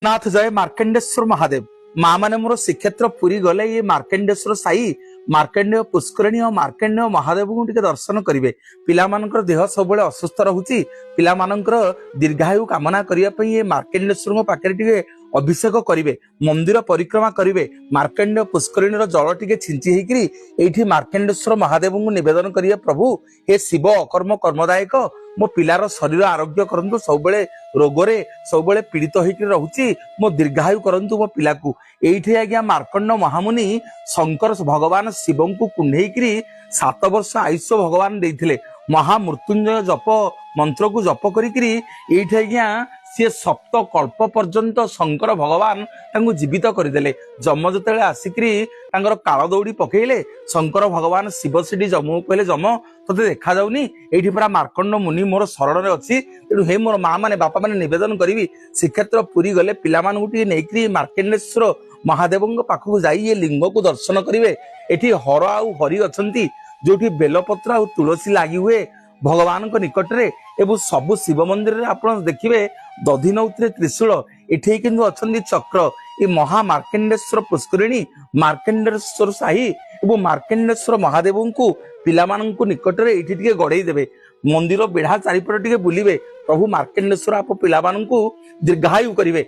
नाथ जय मार्कंडेश्वर महादेव माँ मैंने मोर श्रीक्षेत्र पुरी गले ये मार्कंडेश्वर साई मार्कंडेय पुष्करणी और मार्कंडेय महादेव को टिके दर्शन करेंगे पिला मानकर देह सब असुस्थ रोचे पिला मानकर दीर्घायु कामना करने ये मार्कंडेश्वर पाखे टिके अभिषेक करेंगे मंदिर परिक्रमा करेंगे मार्कंडेय पुष्करणी जल टिके छिंची होकरी एठी मार्कंडेश्वर महादेव को निवेदन करिए प्रभु हे शिव अकर्म कर्मदायक मो पिलार शरीर आरोग्य करंतु सब रोगरे सब पीड़ित होकर रहुची मो दीर्घायु करंतु मो पिला को एठी आज्ञा मार्कंड महामुनि शंकर भगवान शिव को कुंडेकरी 7 वर्ष आयुष्य भगवान देथिले महामृत्युंजय जप मंत्र को जप करी एठी आज्ञा सी सप्त कल्प पर्यंत शंकर भगवान तांको जीवित करदेले जम जो आसिकी काल दौड़ी पकेले शंकर भगवान शिव सेठी जम कहले जम तोते देखा जाऊनी एठी पूरा मार्कंड मुनि मोर शरण अच्छी तेणु हे मोर माँ माने बापा माने निवेदन करी श्रीक्षेत्र पुरी गले पिला नहीं मार्कंडेश्वर महादेव पाखक जाई लिंग को दर्शन करेंगे एठी हर आउ हरि अच्छी जो बेलपत्र आ तुलसी लगी हुए भगवान निकट में एवं सबु शिव मंदिर में आप देखिए दधिनौती त्रिशूल एठी किंतु अच्छी चक्र ये महा मार्कंडेश्वर पुष्करिणी मार्कंडेश्वर साही एवं मार्कंडेश्वर महादेव को पिला निकट में ये गड़े देवे मंदिर बेढ़ा चारिपट टे बुलिबे प्रभु मार्कंडेश्वर आप पिला दीर्घायु करेंगे।